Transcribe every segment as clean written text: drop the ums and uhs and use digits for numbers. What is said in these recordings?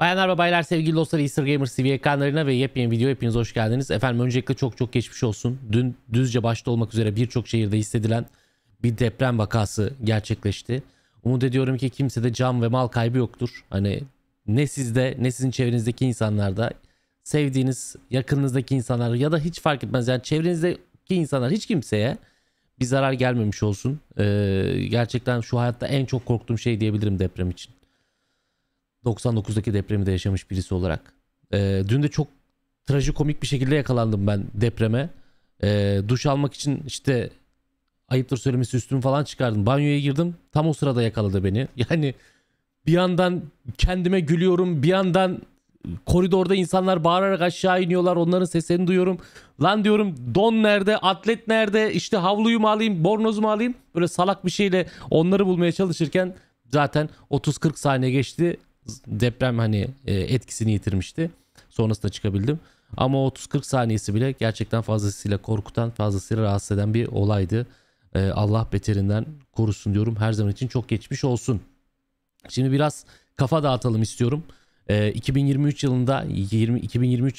Bayanlar ve baylar, sevgili dostlar, Easter Gamers TV ekranlarına ve yepyeni video hepiniz hoş geldiniz. Efendim öncelikle çok geçmiş olsun. Dün Düzce başta olmak üzere birçok şehirde hissedilen bir deprem vakası gerçekleşti. Umut ediyorum ki kimsede can ve mal kaybı yoktur. Hani ne sizde ne sizin çevrenizdeki insanlarda, sevdiğiniz yakınınızdaki insanlar ya da hiç fark etmez, yani çevrenizdeki insanlar, hiç kimseye bir zarar gelmemiş olsun. Gerçekten şu hayatta en çok korktuğum şey diyebilirim deprem için. 99'daki depremi de yaşamış birisi olarak. Dün de çok trajikomik bir şekilde yakalandım ben depreme. Duş almak için işte, ayıptır söylemesi, üstümü falan çıkardım. Banyoya girdim. Tam o sırada yakaladı beni. Yani bir yandan kendime gülüyorum. Bir yandan koridorda insanlar bağırarak aşağı iniyorlar. Onların seslerini duyuyorum. Lan diyorum, don nerede? Atlet nerede? İşte havluyu mu alayım? Bornozu mu alayım? Böyle salak bir şeyle onları bulmaya çalışırken zaten 30-40 saniye geçti. Deprem hani etkisini yitirmişti. Sonrasında çıkabildim. Ama 30-40 saniyesi bile gerçekten fazlasıyla korkutan, fazlasıyla rahatsız eden bir olaydı. Allah beterinden korusun diyorum. Her zaman için çok geçmiş olsun. Şimdi biraz kafa dağıtalım istiyorum. 2023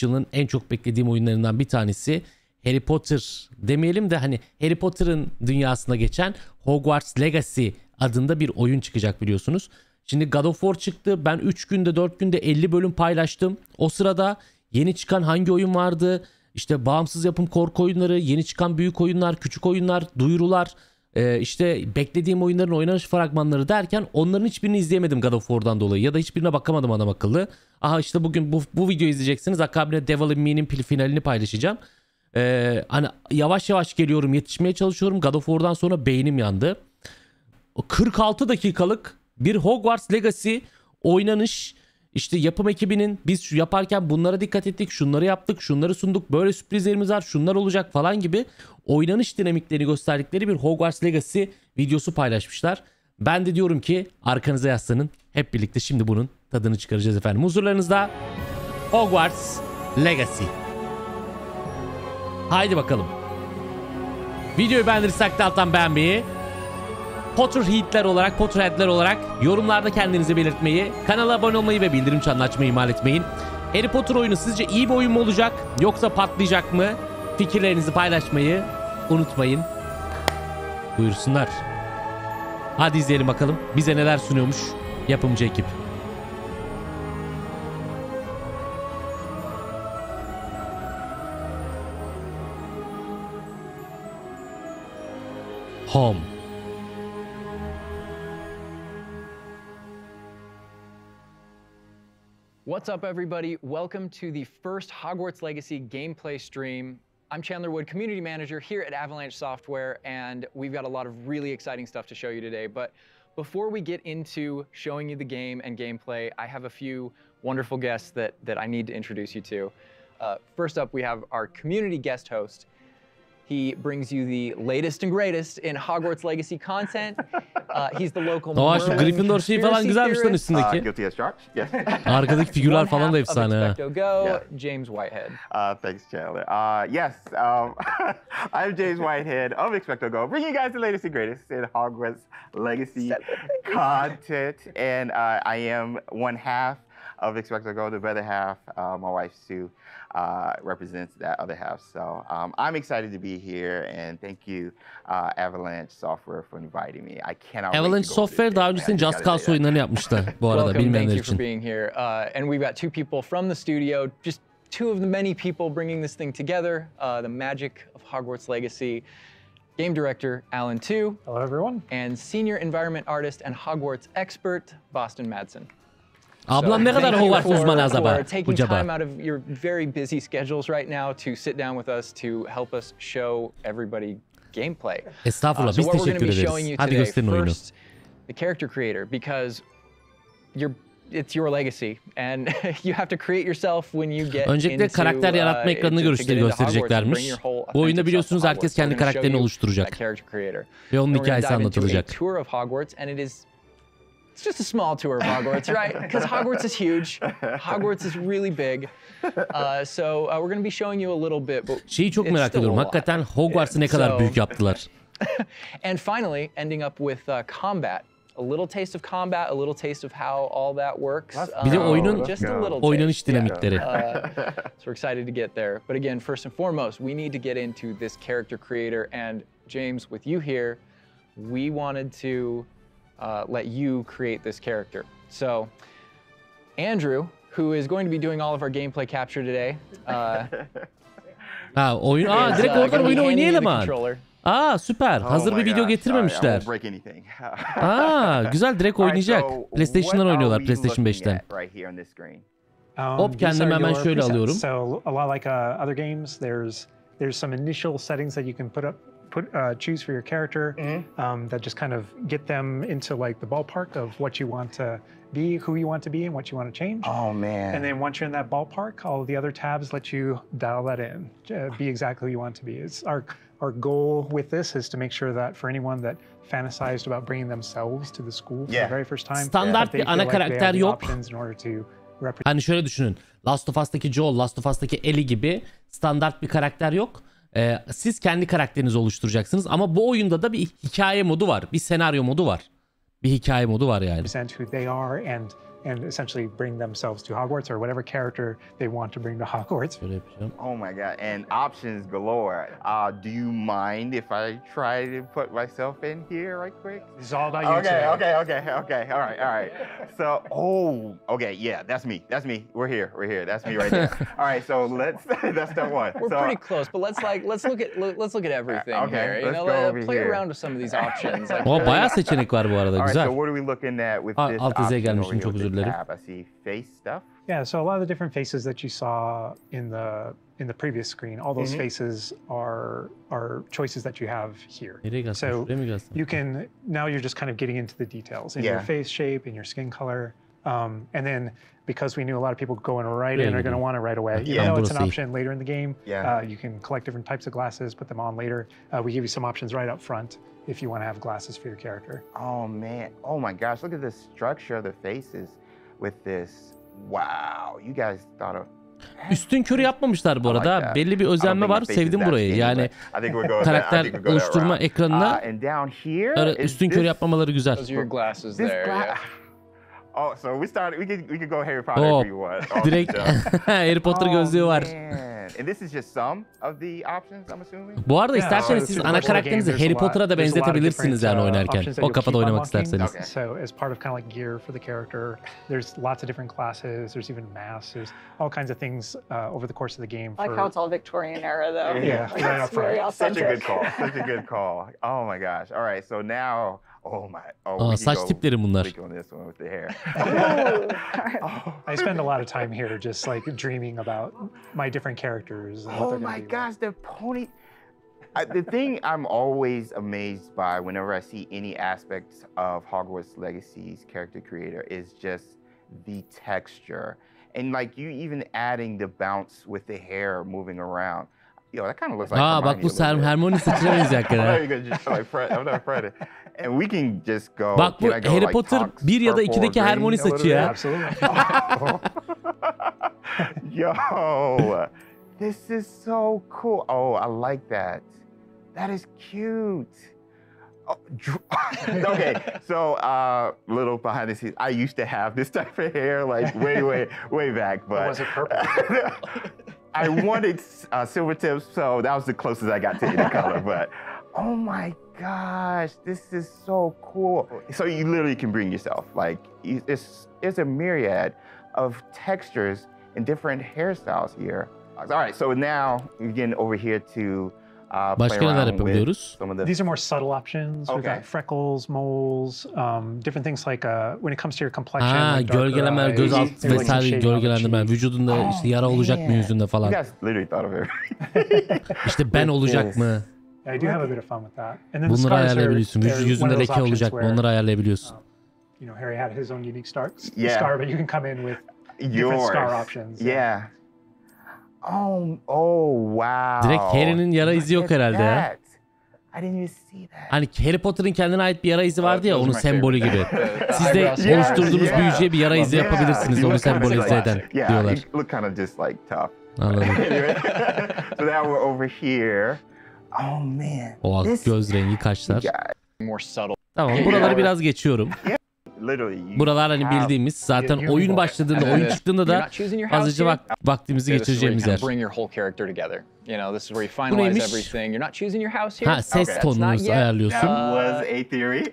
yılının en çok beklediğim oyunlarından bir tanesi Harry Potter demeyelim de hani Harry Potter'ın dünyasına geçen Hogwarts Legacy adında bir oyun çıkacak, biliyorsunuz. Şimdi God of War çıktı. Ben 3 günde 4 günde 50 bölüm paylaştım. O sırada yeni çıkan hangi oyun vardı? İşte bağımsız yapım korku oyunları, yeni çıkan büyük oyunlar, küçük oyunlar, duyurular, işte beklediğim oyunların oynanış fragmanları derken onların hiçbirini izleyemedim God of War'dan dolayı. Ya da hiçbirine bakamadım adam akıllı. Aha işte bugün bu videoyu izleyeceksiniz. Akabinde Devil in Me'nin finalini paylaşacağım. Hani yavaş yavaş geliyorum, yetişmeye çalışıyorum. God of War'dan sonra beynim yandı. 46 dakikalık bir Hogwarts Legacy oynanış. İşte yapım ekibinin biz şu yaparken bunlara dikkat ettik, şunları yaptık, şunları sunduk, böyle sürprizlerimiz var, şunlar olacak falan gibi oynanış dinamiklerini gösterdikleri bir Hogwarts Legacy videosu paylaşmışlar. Ben de diyorum ki arkanıza yaslanın, hep birlikte şimdi bunun tadını çıkaracağız efendim. Huzurlarınızda Hogwarts Legacy. Haydi bakalım. Videoyu beğendiyseniz alttan beğenmeyi, Potterhead'ler olarak yorumlarda kendinizi belirtmeyi, kanala abone olmayı ve bildirim çanını açmayı ihmal etmeyin. Harry Potter oyunu sizce iyi bir oyun mu olacak yoksa patlayacak mı? Fikirlerinizi paylaşmayı unutmayın. Buyursunlar. Hadi izleyelim bakalım bize neler sunuyormuş yapımcı ekip. Home. What's up, everybody? Welcome to the first Hogwarts Legacy gameplay stream. I'm Chandler Wood, Community Manager here at Avalanche Software, and we've got a lot of really exciting stuff to show you today. But before we get into showing you the game and gameplay, I have a few wonderful guests that I need to introduce you to. First up, we have our community guest host. He brings you the latest and greatest in Hogwarts Legacy content. He's the local Aa, şu Gryffindor şeyi falan güzelmiş lan üstündeki. Guilty as charged. Yes. Arkadaki figürler falan da efsane ha. James Whitehead. Thanks, Chandler. Yes, I'm James Whitehead of Expecto Go, bringing you guys the latest and greatest in Hogwarts Legacy content. And I am one half of Expecto Go, the better half. My wife Sue represents that other half. So I'm excited to be here, and thank you, Avalanche Software, for inviting me. I cannot. Avalanche Software daha öncesinde Just Cause oyunlarını yapmıştı bu arada, bilmeyenler için. Thank you for being here. And we've got two people from the studio, just two of the many people bringing this thing together. The magic of Hogwarts Legacy. Game director Alan Tu. Hello, everyone. And senior environment artist and Hogwarts expert Boston Madsen. Ablam ne kadar Hogwarts uzmanı acaba? Taking time out of your very busy schedules right now to sit down with us to help us show everybody gameplay. Estağfurullah, biz teşekkür ederiz. Hadi gösterin oyunu. The character creator, because it's your legacy and you have to create yourself when you get into. Öncelikle karakter yaratma ekranını göstereceklermiş. Bu oyunda biliyorsunuz herkes kendi karakterini oluşturacak. Ve onun hikayesi anlatılacak. It's just a small tour of Hogwarts, right? Because Hogwarts is huge. Hogwarts is really big. So we're going to be showing you a little bit. But şeyi çok merak ediyorum. Hakikaten Hogwarts'ı ne kadar büyük yaptılar. And finally, ending up with combat. a little taste of combat, a little taste of how all that works. Bir de oyunun just a little oynanış taste. dinamikleri. So we're excited to get there. But again, first and foremost, we need to get into this character creator. And James, with you here, we wanted to let you create this character. So Andrew, who is going to be doing all of our gameplay capture today, Oyun. Direkt oradan oyunu oynayalım. Süper. Hazır bir video getirmemişler. Güzel, direkt oynayacak. PlayStation'dan oynuyorlar, PlayStation 5'ten. Hop, kendimi hemen şöyle alıyorum. So a lot like other games, there's some initial settings that you can choose for your character that just kind of get them into like the ballpark of what you want to be, who you want to be, and what you want to change. Oh man! And then once you're in that ballpark, all of the other tabs let you dial that in, be exactly who you want to be. It's our goal with this is to make sure that for anyone that fantasized about bringing themselves to the school for the very first time, standart bir ana karakter yok. In order to Hani şöyle düşünün. Last of Us'taki Joel, Last of Us'taki Ellie gibi standart bir karakter yok. Siz kendi karakterinizi oluşturacaksınız ama bu oyunda da bir hikaye modu var, bir senaryo modu var, bir hikaye modu var yani. Who they are and essentially bring themselves to Hogwarts or whatever character they want to bring to Hogwarts. Oh my god, and options galore. Do you mind if I try to put myself in here right quick? It's all about you today. Okay. All right. So, okay, yeah, that's me. We're here. That's me right there. All right, so that's step one. We're pretty close, but let's look at everything here. You know, play around with some of these options. Bayağı seçenek var bu arada, güzel. So what are we looking at with this alt izeye option gelmişim, çok özür dilerim. I see face stuff. Yeah, so a lot of the different faces that you saw in the previous screen, all those faces are choices that you have here. So you can, now you're just kind of getting into the details in your face shape, in your skin color. And then because we knew a lot of people going right in are going to want it right away. Even though it's an option later in the game, you can collect different types of glasses, put them on later. We give you some options right up front if you want to have glasses for your character. Oh man, oh my gosh, look at the structure of the faces with this. Wow, you guys thought of... Üstün körü yapmamışlar bu arada. Belli bir özenme var. Sevdim burayı. Yani karakter oluşturma ekranına üstün körü yapmamaları güzel. Oh, so we could go Harry Potter if you want. Direkt Harry Potter gözlüğü var. And this is just some of the options, I'm assuming. Bu arada isterseniz siz ana karakterinizi Harry Potter'a da benzetebilirsiniz yani oynarken. O kafada oynamak isterseniz. So as part of kind of like gear for the character, there's lots of different classes, there's even masks, there's all kinds of things over the course of the game. I like how it's all Victorian era though. Yeah, right up front. Such a good call. Oh my gosh. All right, so now saç tipleri bunlar. I spend a lot of time here just like dreaming about my different characters. And oh my gosh, the pony. The thing I'm always amazed by whenever I see any aspects of Hogwarts Legacy's character creator is just the texture. And like you even adding the bounce with the hair moving around. Yo, that kind of looks like bak bu Hermione saçına benziyor hakikaten. I'm not Fred. And we can just go. Bak bu Harry Potter 1 ya da 2'deki Hermione saçı ya. Absolutely. Yo, this is so cool. Oh, I like that. That is cute. Oh, okay, so little behind the scenes. I used to have this type of hair like way back, but was it purple? I wanted silver tips, so that was the closest I got to any color. But oh my gosh, this is so cool. So you literally can bring yourself. Like it's a myriad of textures and different hairstyles here. All right, so now we're getting over here to Başka neler yapabiliyoruz? These are more subtle options. We've got freckles, moles, different things like when it comes to your complexion. Like gölgeleme, göz altı vesaire gölgelendirme, vücudunda işte yara olacak mı yüzünde falan. You guys literally thought of everything. İşte ben olacak mı? I do have a bit of fun with that. And then bunları ayarlayabiliyorsun. Yüzünde leke olacak mı? Onları ayarlayabiliyorsun. You know, Harry had his own unique scar, but you can come in with different scar options. Yeah. Oh wow. Direkt Harry'nin yara izi yok herhalde ya. I didn't even see that. Hani Harry Potter'ın kendine ait bir yara izi vardı ya, onun sembolü gibi. Siz de oluşturduğunuz büyücüye bir yara izi yapabilirsiniz, onu sembolize eden diyorlar. Look kind of just like tough. Anladım. So now we're over here. Oh man. O göz rengi, kaşlar. More subtle. Tamam, buraları biraz geçiyorum. Literally, Buralar hani bildiğimiz, zaten oyun başladığında, oyun çıktığında da fazlaca vaktimizi geçireceğimiz yer. You know, this is where you finalize everything. You're not choosing your house here. Ha, ses tonunuzu ayarlıyorsun. That was a theory.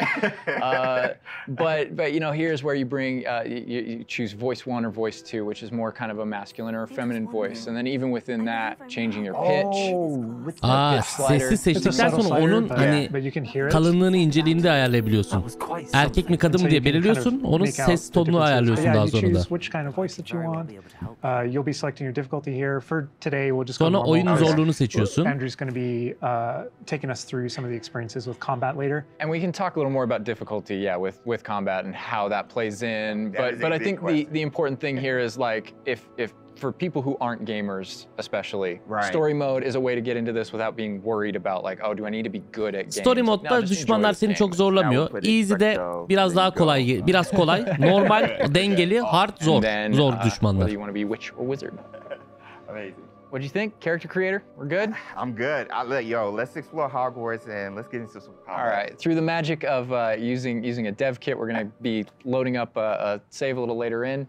But you know, here's where you bring you choose voice 1 or voice 2, which is more kind of a masculine or a feminine voice, and then even within that, changing your pitch. Sesi seçtikten sonra onun hani kalınlığını, inceliğini de ayarlayabiliyorsun. Erkek mi kadın mı diye belirliyorsun. Onun ses tonunu ayarlıyorsun daha sonra da. Sonra oyunun zorluğunu seçiyorsun. Andrew's going to be taking us through some of the experiences with combat later. And we can talk a little more about difficulty, with combat and how that plays in. But I think the important thing here is like if for people who aren't gamers especially, story mode is a way to get into this without being worried about like, oh, do I need to be good at games? Story modda düşmanlar seni çok zorlamıyor. Easy'de biraz daha kolay, biraz kolay. Normal, dengeli, hard, zor düşmanlar. You want to be witch or wizard. Amazing. What do you think, character creator? We're good? I'm good. Let's explore Hogwarts and let's get into some combat. All right. Through the magic of using a dev kit, we're going to be loading up a save a little later in,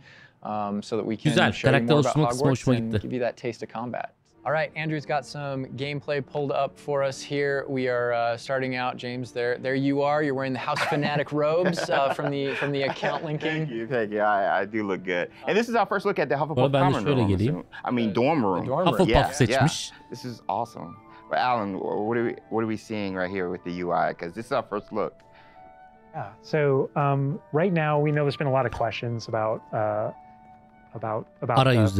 so that we can show you more about Hogwarts and give you that taste of combat. All right, Andrew's got some gameplay pulled up for us here. We are starting out, James. There you are. You're wearing the House Fanatic robes from the account linking. Thank you. I do look good. And this is our first look at the Hufflepuff common room. I mean, dorm room. Hufflepuff seçmiş. This is awesome. But Alan, what are we seeing right here with the UI? Because this is our first look. Yeah. So right now we know there's been a lot of questions about the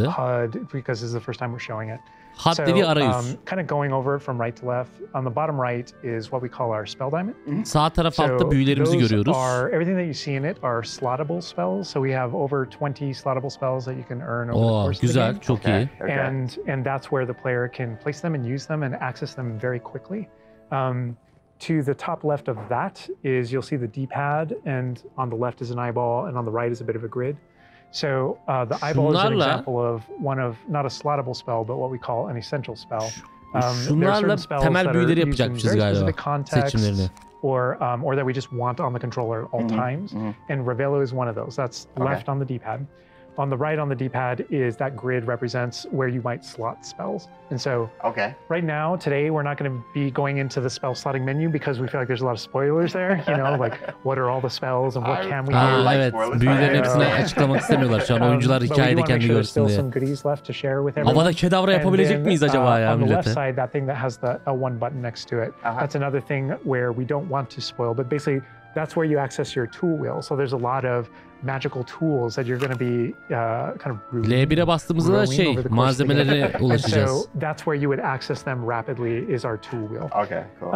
HUD because this is the first time we're showing it. HUD dediği arayüz. Kind of going over it from right to left. On the bottom right is what we call our spell diamond. Sağ taraf altta büyülerimizi görüyoruz. Everything that you see in it are slottable spells. So we have over 20 slottable spells that you can earn over the course of the game. Çok iyi. And that's where the player can place them and use them and access them very quickly. To the top left of that is you'll see the D-pad, and on the left is an eyeball, and on the right is a bit of a grid. So the eyeball is an example of not a slottable spell, but what we call an essential spell. Şunlarla temel büyüleri yapacakmışız galiba seçimlerini. Or that we just want on the controller at all times. And Revelo is one of those. That's left on the D-pad. On the right on the D-pad is that grid represents where you might slot spells. And so right now, today, we're not going to be going into the spell slotting menu because we feel like there's a lot of spoilers there. You know, like what are all the spells and what can we do? Evet, büyülerin hepsini açıklamak istemiyorlar şu an. Oyuncular hikayede kendi görsün diye. Havada kedavra yapabilecek miyiz acaba ya millete? On the left side, that thing that has the L1 button next to it, that's another thing where we don't want to spoil, but basically that's where you access your tool wheel. So there's a lot of magical tools that you're going to be kind of L1'e bastığımızda da malzemelere ulaşacağız. So that's where you would access them rapidly is our tool wheel. Okay, cool.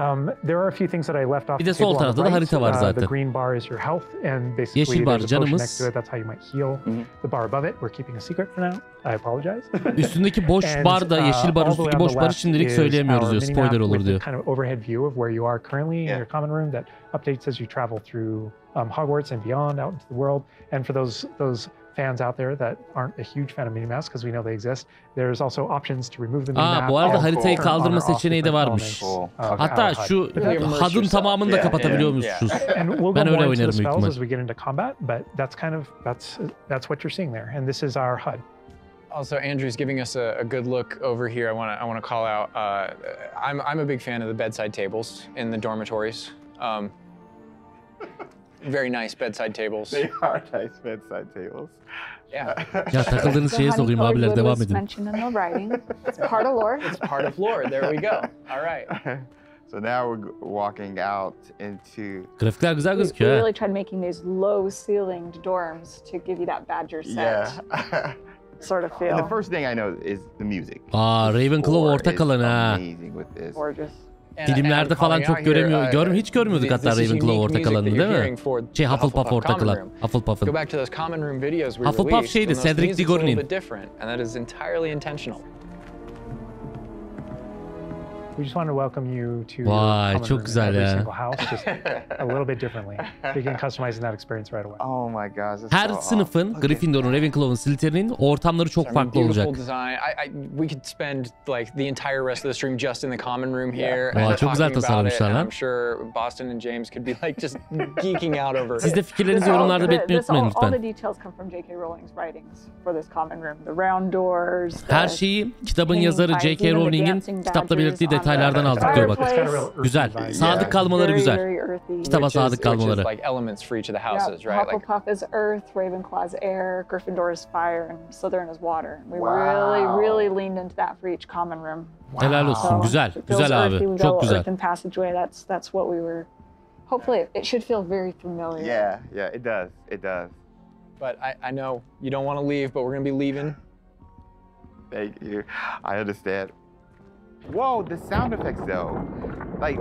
There are a few things that I left off. Bir de sol tarafta da harita var zaten. The green bar is your health and basically there's a potion next to it. That's how you might heal. The bar above it, we're keeping a secret for now. I apologize. Üstündeki boş bar da yeşil bar üstteki boş barı şimdilik söyleyemiyoruz diyor. Spoiler olur diyor. Kind of overhead view of where you are currently in your common room that updates as you travel through Hogwarts and beyond out into the world. And for those fans out there that aren't a huge fan of minimaps because we know they exist, there's also options to remove the minimap. Bu arada haritayı kaldırma seçeneği de varmış. Hatta şu HUD'un tamamını da kapatabiliyormuşuz. Ben öyle oynarım büyük ihtimal. As we get into combat, but that's what you're seeing there. And this is our HUD. Also, Andrew's giving us a good look over here. I want to call out. I'm a big fan of the bedside tables in the dormitories. Very nice bedside tables. They are nice bedside tables. Yeah. Ya takıldığınız şeye sokayım abiler, devam edin. It's part of lore. It's part of lore. There we go. All right. So now we're walking out into. Grafikler güzel gözüküyor. We really tried making these low-ceilinged dorms to give you that Badger set sort of feel. And the first thing I know is the music. Ravenclaw orta kalanı ha. Amazing with this. Gorgeous. Filmlerde falan çok hiç görmüyorduk hatta Ravenclaw orta kalanını değil mi? Hufflepuff orta kalan. Hufflepuff'ın. Hufflepuff şeydi, Cedric Diggory'nin. We just want to welcome you to Vay, your common çok room in güzel every ya. single house, just a little bit differently. Begin customizing that experience right away. Oh my gosh. that's Her so sınıfın, awesome. Gryffindor'un, Ravenclaw'un, Slytherin'in ortamları çok farklı olacak. Beautiful design. We could spend like the entire rest of the stream just in the common room here. Vay, and çok güzel talking about it, tasarlamışlar and lan. I'm sure Boston and James could be like just geeking out over Siz de it. fikirlerinizi yorumlarda belirtmeyi unutmayın All lütfen. the details come from J.K. Rowling's writings for this common room. The round doors. Her şeyi kitabın yazarı J.K. Rowling'in kitapta belirttiği detaylardan aldık diyor bak. Güzel. Sadık kalmaları güzel. Kitaba sadık kalmaları. Which is like elements for each of the houses, right? Like Hufflepuff is earth, Ravenclaw's air, Gryffindor is fire, and Slytherin is water. We really leaned into that for each common room. Helal olsun. Güzel. It feels Güzel earthy. abi. We've got Çok a güzel. earthen passageway. That's what we were. Hopefully, it should feel very familiar. Yeah, it does. It does. but I know you don't want to leave, but we're gonna be leaving. Thank you. I understand. Whoa, the sound effects though. Like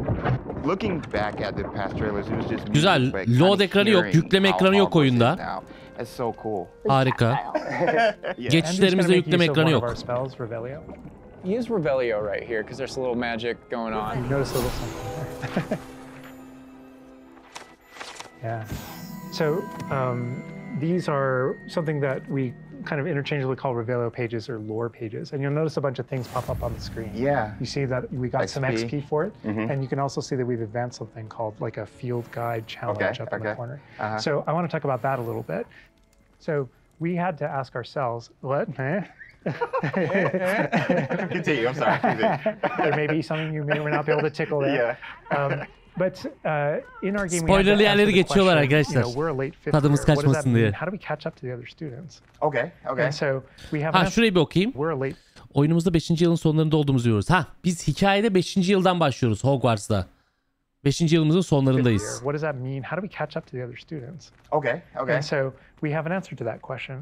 looking back at the past trailers, it was just music, Güzel. but Load kinda ekranı yok, hearing yükleme how ekranı yok Hogwarts is oyunda. now. That's so cool. Harika. Yeah. Geçişlerimizde yükleme ekranı yok. Use Revelio right here, because there's a little magic going on. You notice a little something there. Yeah. So these are something that we kind of interchangeably call Revelio pages or lore pages. And you'll notice a bunch of things pop up on the screen. Yeah. You see that we got some XP. XP for it. And you can also see that we've advanced something called like a field guide challenge up in the corner. So I want to talk about that a little bit. So we had to ask ourselves, Continue, I'm sorry. Continue. there may be something you may or may not be able to tickle there. Yeah. But in our game, Spoilerlı yerleri geçiyorlar arkadaşlar. we're a late fifth Tadımız year. What does that kaçmasın mean? diye. How do we catch up to the other students? Okay. And so we have Ha şurayı bir okuyayım. we're a late Oyunumuzda 5. yılın sonlarında olduğumuzu diyoruz. Ha biz hikayede 5. yıldan başlıyoruz Hogwarts'ta. 5. yılımızın fifth year. sonlarındayız. What does that mean? How do we catch up to the other students? Okay. And so we have an answer to that question,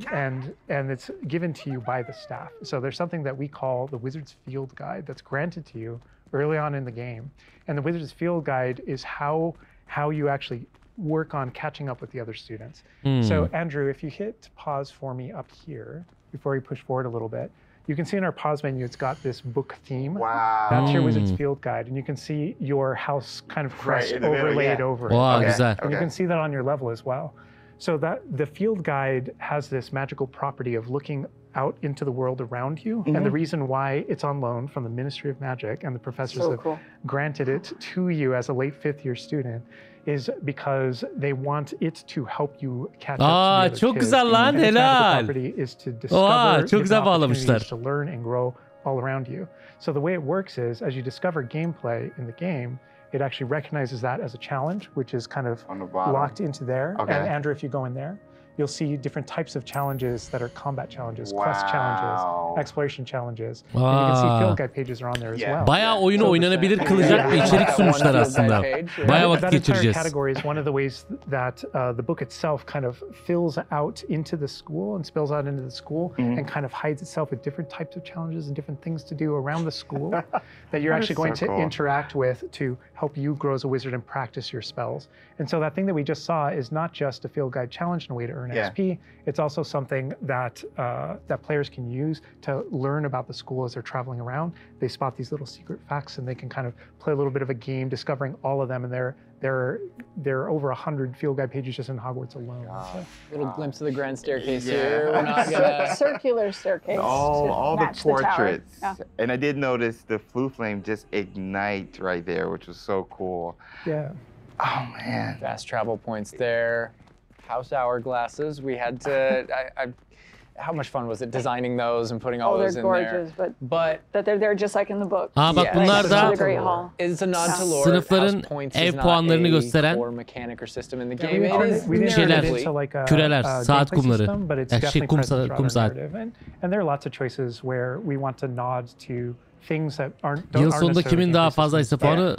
and it's given to you by the staff. So there's something that we call the Wizard's Field Guide that's granted to you early on in the game. And the Wizard's Field Guide is how you actually work on catching up with the other students. So Andrew, if you hit pause for me up here, before you push forward a little bit, you can see in our pause menu, it's got this book theme. Wow. That's your Wizard's Field Guide. And you can see your house kind of crest in the middle, overlaid yeah. over it. Vay güzel. And you can see that on your level as well. So that the field guide has this magical property of looking out into the world around you. And the reason why it's on loan from the Ministry of Magic and the professors have granted it to you as a late fifth year student is because they want it to help you catch up to the other çok kids. güzel lan, And its magical helal. property is to discover çok güzel different bağlamışlar. opportunities to learn and grow all around you. So the way it works is as you discover gameplay in the game, it actually recognizes that as a challenge, which is kind of On the bottom. locked into there. Okay. And Andrew, if you go in there, you'll see different types of challenges that are combat challenges, quest challenges, exploration challenges. And you can see field guide pages are on there as well. Bayağı oyunu oynanabilir kılacak bir içerik sunmuşlar aslında. Bayağı vakit That entire geçireceğiz. category is one of the ways that the book itself kind of fills out into the school and spills out into the school and kind of hides itself with different types of challenges and different things to do around the school that you're actually going to interact with to help you grow as a wizard and practice your spells. And so that thing that we just saw is not just a field guide challenge and a way to earn XP. It's also something that that players can use to learn about the school as they're traveling around. They spot these little secret facts and they can kind of play a little bit of a game discovering all of them. And there are over 100 field guide pages just in Hogwarts alone. So. Little glimpse of the grand staircase here. We're not gonna... Circular staircase. All the match the tower. portraits. Yeah. And I did notice the flue flame just ignite right there, which was so cool. Yeah. Oh man. Fast travel points there. House hourglasses. We had to. How much fun was it designing those and putting all those in gorgeous, there? but that they're there just like in the book. Aa bak bunlar da the Great Hall. It's a nod to lore. Sınıfların House points ev is not puanlarını a gösteren core mechanic or system in the Yeah, game. It is we didn't şeyler, turn it into like a küreler, saat gameplay kumları. system, but it's Ya definitely kum present throughout kum our saat. narrative. And there are lots of choices where we want to nod to things that aren't Yıl sonunda kimin daha fazlaysa puanı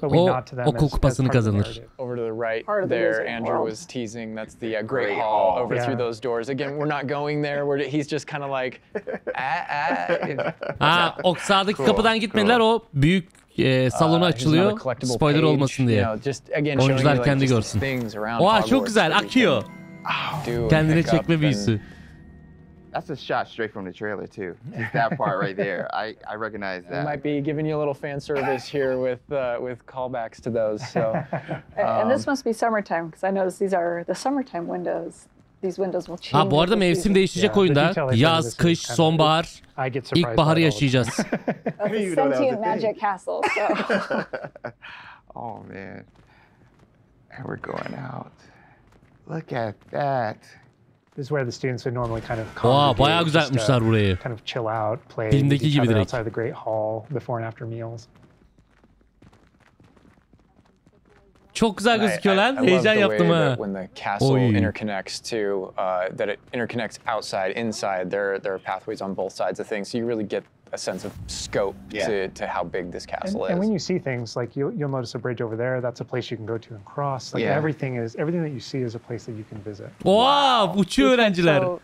o kupasını kazanır. Over to the right Part of the there, wizard Andrew world. was teasing. That's the Great Hall over through those doors. Again, we're not going there. He's just kind of like, Ha o sağdaki kapıdan gitmediler. O büyük salonu açılıyor. Spoiler olmasın diye. Oyuncular kendi görsün. Oha çok güzel akıyor. Kendine çekme büyüsü. That's a shot straight from the trailer too. Just that part right there. I recognize that. We might be giving you a little fan service here with callbacks to those. So, and this must be summertime because I noticed these are the summertime windows. These windows will change. Ha bu arada mevsim değişecek oyunda. Yaz, kış, sonbahar, ilkbaharı yaşayacağız. It's a sentient magic castle. So. Oh man. And we're going out. Look at that. This is where the students would normally kind of Wow, bayağı güzel yapmışlar burayı. Kind of chill out, play Filmdeki gibi direkt. outside the Great Hall before and after meals. Çok güzel gözüküyor lan. Heyecan yaptım ha. When the castle interconnects to that it interconnects outside, inside. There are pathways on both sides of things, so you really get a sense of scope to how big this castle is. And when you see things like you'll notice a bridge over there. That's a place you can go to and cross. Like everything that you see is a place that you can visit. Wow, uçuyor öğrenciler. So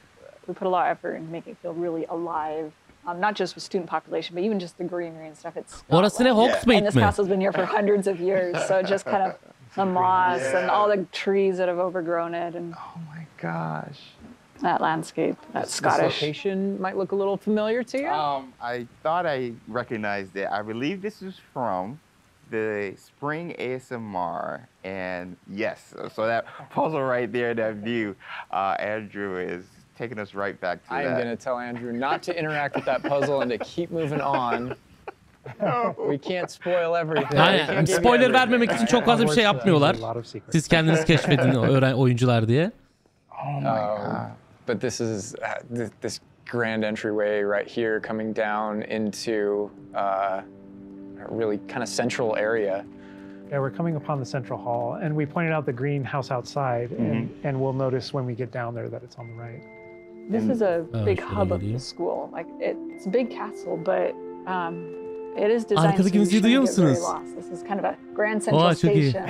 we put a lot of effort into making it feel really alive. Not just with student population, but even just the greenery and stuff. It's orası ne, Hogwarts And this mi? castle's been here for hundreds of years, so just kind of the moss and all the trees that have overgrown it, and oh my gosh, that landscape, that Scottish. This location might look a little familiar to you. I thought I recognized it. I believe this is from the spring ASMR, and yes, so that puzzle right there, that view, Andrew is taking us right back to that. I am going to tell Andrew not to interact with that puzzle and to keep moving on. We can't spoil everything. Aynen. Spoiler vermemek için çok fazla bir şey yapmıyorlar. Siz kendiniz keşfedin oyuncular diye. Oh my god. But this is this grand entryway right here coming down into a really kind of central area. Yeah, we're coming upon the central hall, and we pointed out the greenhouse outside, and we'll notice when we get down there that it's on the right. This is a big hub of the school. Like it's a big castle, but it is designed so you shouldn't get very lost. This is kind of a grand central station.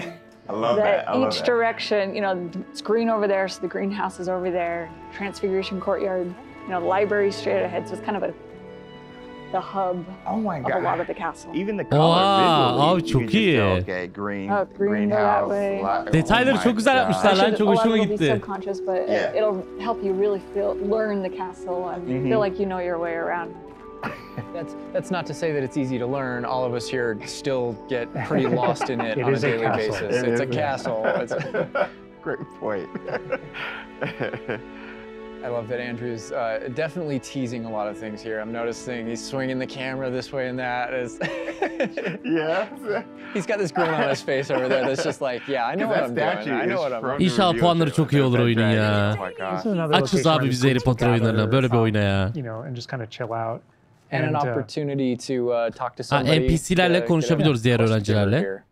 I love that. Each direction, you know, it's green over there, so the greenhouse is over there. Transfiguration courtyard, you know, the library straight ahead. So it's kind of the hub of a lot of the castle. Even the color visually, çok iyi. Okay, green, greenhouse. Detayları çok güzel yapmışlar lan, çok hoşuma gitti. Subconscious, but it'll help you really learn the castle and feel like you know your way around. That's not to say that it's easy to learn. All of us here still get pretty lost in it on a daily basis. It's a castle. Great point. I love that Andrew's definitely teasing a lot of things here. I'm noticing he's swinging the camera this way and that. Yeah. He's got this grin on his face over there that's just like, yeah, I know what I'm doing. I know what I'm doing. İnşallah puanları çok iyi olur oyunun ya. Açız abi biz Harry Potter oyunlarına, böyle bir oyuna ya. You know, and just kind of chill out. And an opportunity to talk to somebody. NPC'lerle konuşabiliyoruz diğer öğrencilerle.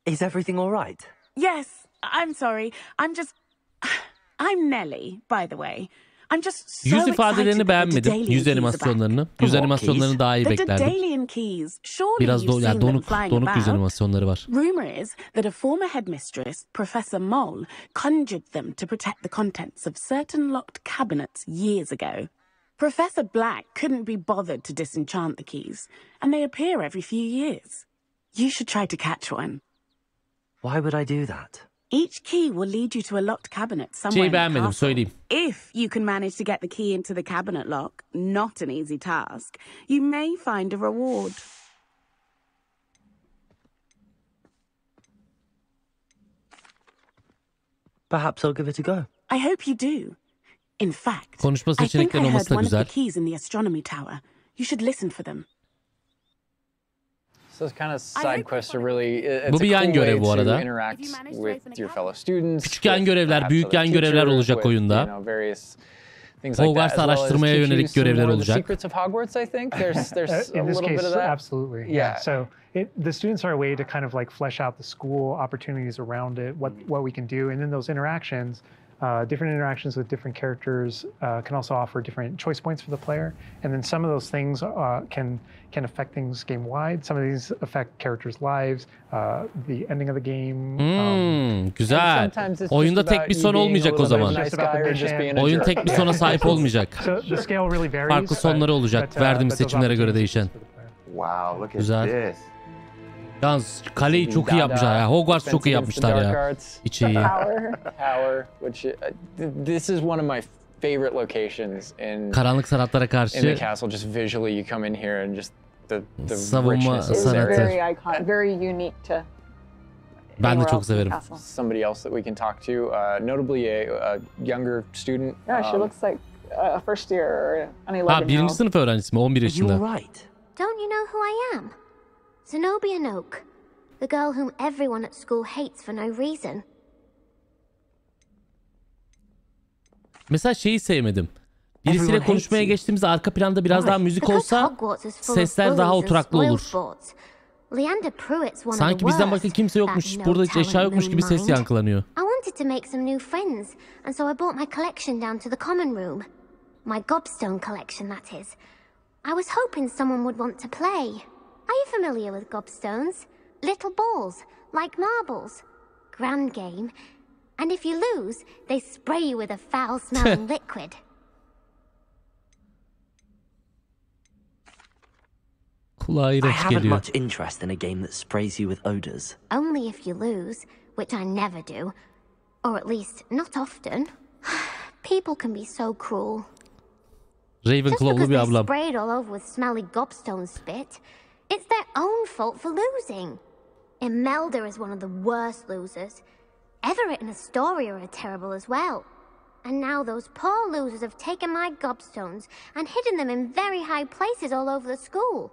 Is everything all right? Yes, I'm sorry. I'm Nelly, by the way. I'm just so Yüz ifadelerini beğenmedim. Yüz animasyonlarını. Yüz animasyonlarını daha iyi beklerdim. Biraz donuk yüz animasyonları var. Rumor is that a former headmistress, Professor Mole, conjured them to protect the contents of certain locked cabinets years ago. Professor Black couldn't be bothered to disenchant the keys, and they appear every few years. You should try to catch one. Why would I do that? Each key will lead you to a locked cabinet somewhere in the beğenmedim, söyleyeyim. If you can manage to get the key into the cabinet lock, not an easy task, you may find a reward. Perhaps I'll give it a go. I hope you do. In fact, konuşma I think I seçeneklerinin heard olması da one of güzel. the keys in the astronomy tower. You should listen for them. Those kind of side quests are really Bu bir yan görev bu arada. Interact with your fellow students. Küçük yan görevler, büyük yan görevler olacak oyunda. Hogwarts araştırmaya yönelik görevler olacak. Secrets of Hogwarts, I think. There's in a this little case, bit of that. absolutely. Yeah. So the students are a way to kind of like flesh out the school opportunities around it, what we can do, and then those interactions. Different interactions with different characters can also offer different choice points for the player, and then some of those things can affect things game wide. Some of these affect characters' lives, the ending of the game. Güzel. Oyunda tek bir son olmayacak o zaman. Oyun tek bir sona sahip olmayacak. Really, farklı sonları olacak. Verdiğimiz seçimlere göre değişen. Wow, look at Güzel. this. Yalnız kaleyi çok iyi yapmışlar ya. Hogwarts çok iyi yapmışlar ya. İçeriği. Tower, which this is one of my favorite locations in Karanlık sanatlara karşı in the castle. Just visually, you come in here and just the savunma richness is sanatı. there. Very iconic, very unique to. Ben de çok severim. Somebody else that we can talk to, notably a younger student. Yeah, she looks like a first year or an 11-year-old. Ha, birinci sınıf öğrencisi mi? 11 yaşında. You're right. Don't you know who I am? Zenobia Noak, the girl whom everyone at school hates for no reason. Mesela şeyi sevmedim. Birisiyle konuşmaya geçtiğimizde arka planda biraz daha müzik olsa sesler daha oturaklı olur. Sanki bizden başka kimse yokmuş, burada hiç eşya yokmuş gibi ses yankılanıyor. I wanted to make some new friends, and so I brought my collection down to the common room. My gobstone collection, that is. I was hoping someone would want to play. Are you familiar with gobstones? Little balls, like marbles. Grand game. And if you lose, they spray you with a foul-smelling liquid. Kulağa I iğrenç haven't geliyor. much interest in a game that sprays you with odors. Only if you lose, which I never do. Or at least, not often. People can be so cruel. Just Ravenclaw'lu because bir they ablam. sprayed all over with smelly gobstone spit, it's their own fault for losing. Imelda is one of the worst losers. Everett and Astoria are terrible as well. And now those poor losers have taken my gobstones and hidden them in very high places all over the school.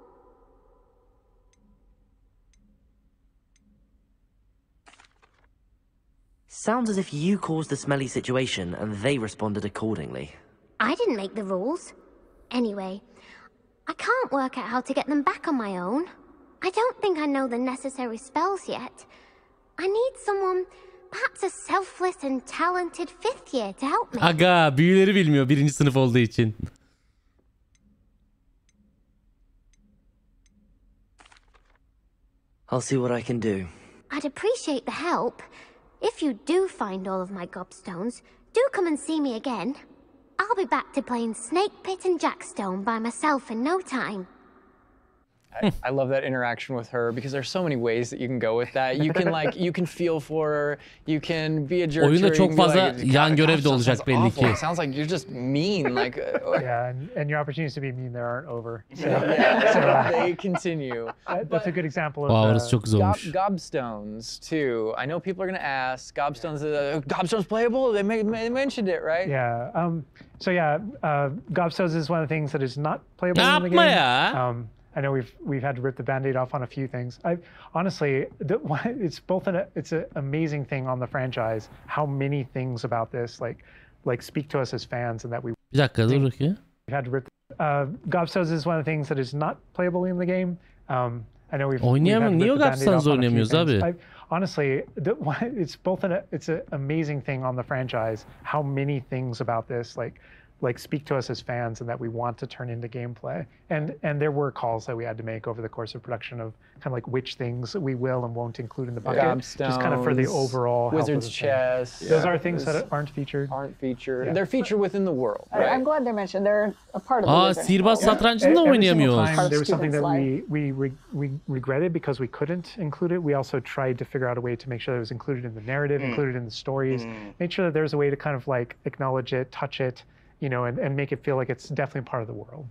Sounds as if you caused the smelly situation and they responded accordingly. I didn't make the rules. Anyway, I can't work out how to get them back on my own. I don't think I know the necessary spells yet. I need someone, perhaps a selfless and talented 5th year to help me. Aga, büyüleri bilmiyor birinci sınıf olduğu için. I'll see what I can do. I'd appreciate the help. If you do find all of my gobstones, do come and see me again. I'll be back to playing Snake Pit and Jackstone by myself in no time. I love that interaction with her because there's so many ways that you can go with that. You can you can feel for her, you can be a jerk. Oyunda çok fazla yan görev de olacak belli ki. It sounds like you're just mean, like. Yeah, and your opportunities to be mean there aren't over. So, they continue. That's a good example of. Wow, orası çok güzel olmuş. Gobstones too. I know people are gonna ask. Gobstones playable? They mentioned it, right? Yeah. So yeah, gobstones is one of the things that is not playable in the Yapma game. ya. I know we've had to rip the Band-Aid off on a few things. Honestly, it's an amazing thing on the franchise how many things about this like speak to us as fans and that we. Bir dakika dur bakayım. We've had to rip. Gobstones is one of the things that is not playable in the game. I know we've. Oynayamam. Niye o Gobstones oynayamıyoruz abi? Honestly, it's an amazing thing on the franchise how many things about this like speak to us as fans and that we want to turn into gameplay. And there were calls that we had to make over the course of production of kind of like which things we will and won't include in the bucket. Just kind of for the overall Wizard's chess. Those are things that aren't featured. Yeah. They're featured within the world. Right? I'm glad they're mentioned. They're a part of the Wizard. Sihirbaz satrancını da oynayamıyoruz. There was something that we regretted because we couldn't include it. We also tried to figure out a way to make sure that it was included in the narrative, included in the stories, make sure that there's a way to kind of like acknowledge it, touch it, you know, and make it feel like it's definitely part of the world.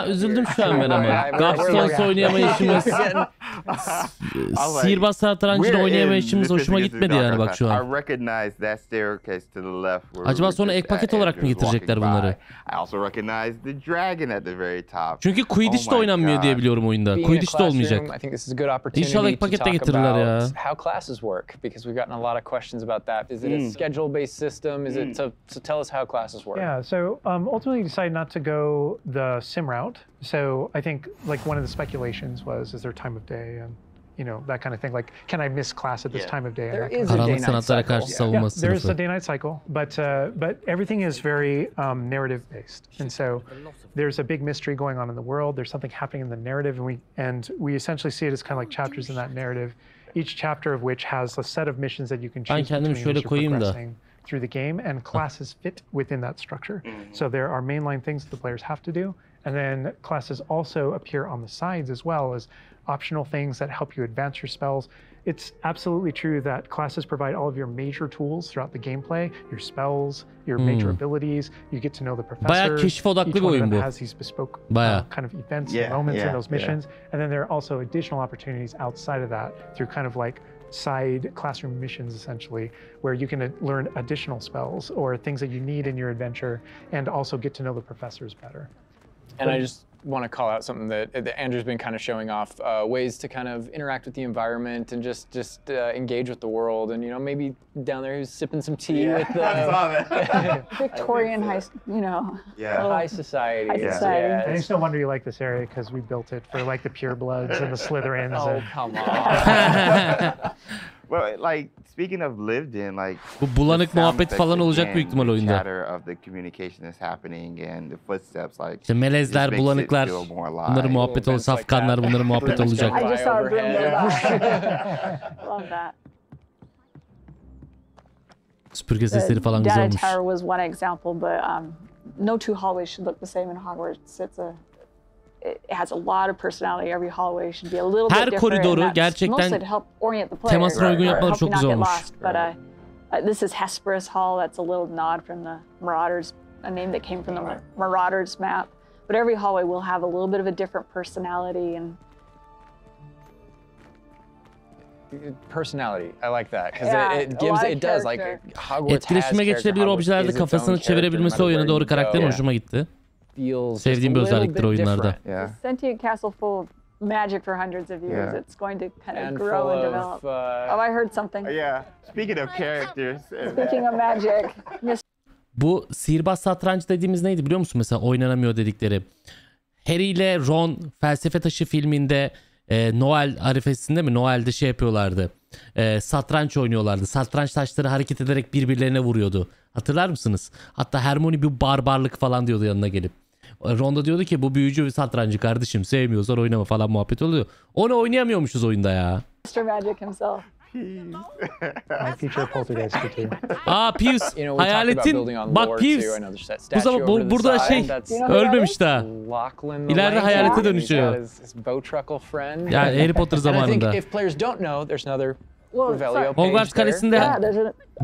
Üzüldüm şu an ben ama. Gobstones oynayamayışımız, sihirbaz satrancını oynayamayışımız hoşuma gitmedi yani bak şu an. Acaba sonra ek paket olarak mı getirecekler bunları? Çünkü Quidditch de oynanmıyor diye biliyorum oyunda. Quidditch de olmayacak. İnşallah ek paket de getirirler ya. How classes work because we've gotten a lot of questions about that. Is it a schedule-based system? Is it to tell us how classes work? Yeah, so ultimately we decided not to go the sim route. So I think like one of the speculations was, is there time of day and you know that kind of thing. Like, can I miss class at this time of day? There is a Karanlık sanatlara karşı savunma sınıfı. There is a day-night cycle, but everything is very narrative-based, and so there's a big mystery going on in the world. There's something happening in the narrative, and we essentially see it as kind of like chapters in that narrative. Each chapter of which has a set of missions that you can choose between as you're progressing through the game, and classes fit within that structure. So there are mainline things that the players have to do, And then classes also appear on the sides as well as optional things that help you advance your spells. It's absolutely true that classes provide all of your major tools throughout the gameplay, your spells, your major abilities. You get to know the Bayağı professors. keşif odaklı Each bir one of oyun them bu. has these bespoke Bayağı. kind of events and moments in those missions. And then there are also additional opportunities outside of that through kind of like side classroom missions, essentially, where you can learn additional spells or things that you need in your adventure and also get to know the professors better. And I just want to call out something that Andrew's been kind of showing off, ways to kind of interact with the environment and just engage with the world. And, you know, maybe down there who's sipping some tea with the Victorian high, you know. High society. High society. And it's no wonder you like this area because we built it for like the purebloods and the Slytherins. Oh, come on. Well, like speaking of lived in, like Bu bulanık muhabbet falan olacak büyük ihtimal oyunda. chatter of the communication that's happening and the footsteps, like İşte melezler, bulanıklar, bunların muhabbet olacak, safkanlar bunların muhabbet olacak. I just saw a broom go by. Love that. Süpürge sesleri falan güzel Data olmuş. Tower was one example, but no two hallways should look the same in Hogwarts. It has a lot of personality. Every hallway should be a little bit Her different. koridoru gerçekten mostly to help orient the player, temasına uygun yapmaları çok güzel olmuş. But this is Hesperus Hall. That's a little nod from the Marauders, a name that came from the Marauders map. But every hallway will have a little bit of a different personality and Personality. I like that because it gives, it does like Hogwarts has Etkileşime geçilebilir objelerde kafasını çevirebilmesi o yöne doğru karakterin hoşuma gitti. Sevdiğim bir özelliktir oyunlarda. a sentient castle full of magic for hundreds of years. It's going to kind of grow and develop. Oh, I heard something. Yeah. Speaking of characters. Speaking of magic. Bu sihirbaz satranç dediğimiz neydi biliyor musun? Mesela oynanamıyor dedikleri. Harry ile Ron Felsefe Taşı filminde Noel arifesinde mi? Noel'de şey yapıyorlardı. Satranç oynuyorlardı. Satranç taşları hareket ederek birbirlerine vuruyordu. Hatırlar mısınız? Hatta Hermione bir barbarlık falan diyordu yanına gelip. Ron da diyordu ki bu büyücü bir satrancı kardeşim, sevmiyorsan oynama falan muhabbet oluyor. Onu oynayamıyormuşuz oyunda ya. Mr. Magic himself. My feature poltergeist too. Pius. Hayaletin. Bak Pius. Bu zaman burada şey ölmemiş daha. İleride hayalete dönüşüyor. Yani Harry Potter zamanında. Hogwarts Kalesi'nde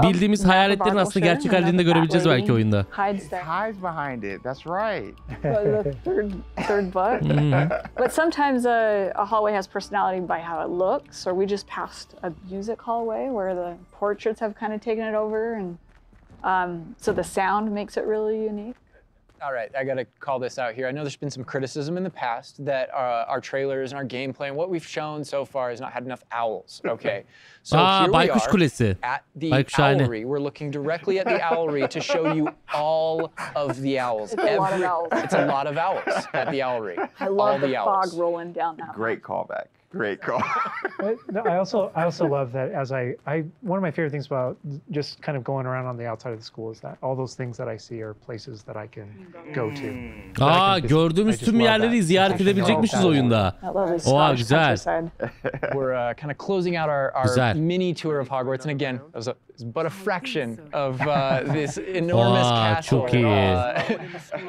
bildiğimiz hayaletlerin aslında gerçek halini de görebileceğiz belki oyunda. Hides behind it. That's right. The third book. But sometimes a hallway has personality by how it looks, or we just passed a music hallway where the portraits have kind of taken it over, and so the sound makes it really unique. All right, I got to call this out here. I know there's been some criticism in the past that our trailers and our gameplay and what we've shown so far has not had enough owls. Okay, so here we Baykuş are Kulesi. at the Baykuş owlry. We're looking directly at the owlry to show you all of the owls. It's a lot of owls. It's a lot of owls at the owlry. I love the fog rolling down that. Great callback. Great call. No, I also love that as one of my favorite things about just kind of going around on the outside of the school is that all those things that I see are places that I can go to. Gördüğümüz tüm yerleri ziyaret edebilecekmişiz oyunda. Oha güzel. We're kind of closing out our mini tour of Hogwarts, and again, it was but a fraction of this enormous castle. Çok iyi.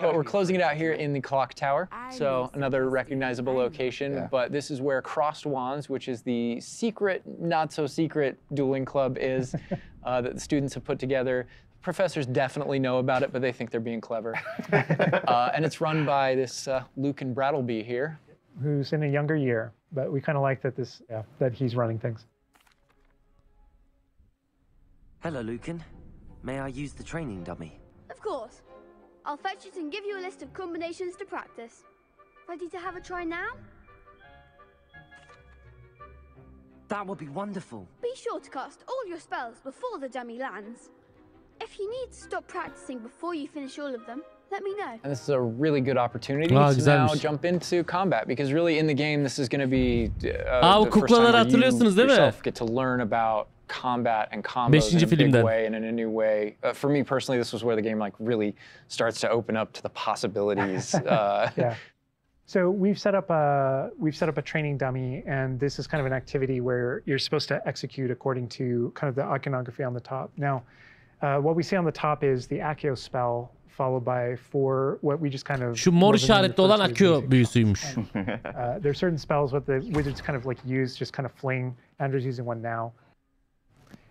But we're closing it out here in the clock tower, so another recognizable location. But this is where Crossed Wands, which is the secret, not so secret dueling club is that the students have put together. Professors definitely know about it, but they think they're being clever. And it's run by this Lucan Brattleby here, who's in a younger year, but we kind of like that he's running things. Hello, Lucan. May I use the training dummy? Of course. I'll fetch it and give you a list of combinations to practice. Ready to have a try now? That would be wonderful. Be sure to cast all your spells before the dummy lands. If you need to stop practicing before you finish all of them, let me know. And this is a really good opportunity to now jump into combat, because really in the game this is going to be the first time where you yourself get to learn about combat and combos in a big way and in a new way. For me personally, this was where the game like really starts to open up to the possibilities. Yeah. So we've set up a training dummy, and this is kind of an activity where you're supposed to execute according to kind of the iconography on the top. Now, what we see on the top is the Accio spell followed by 4 what we just kind of... Şu mor işaretli olan akıyor büyüsüymüş. There are certain spells what the wizards kind of like use, just kind of fling. Andrew's using one now.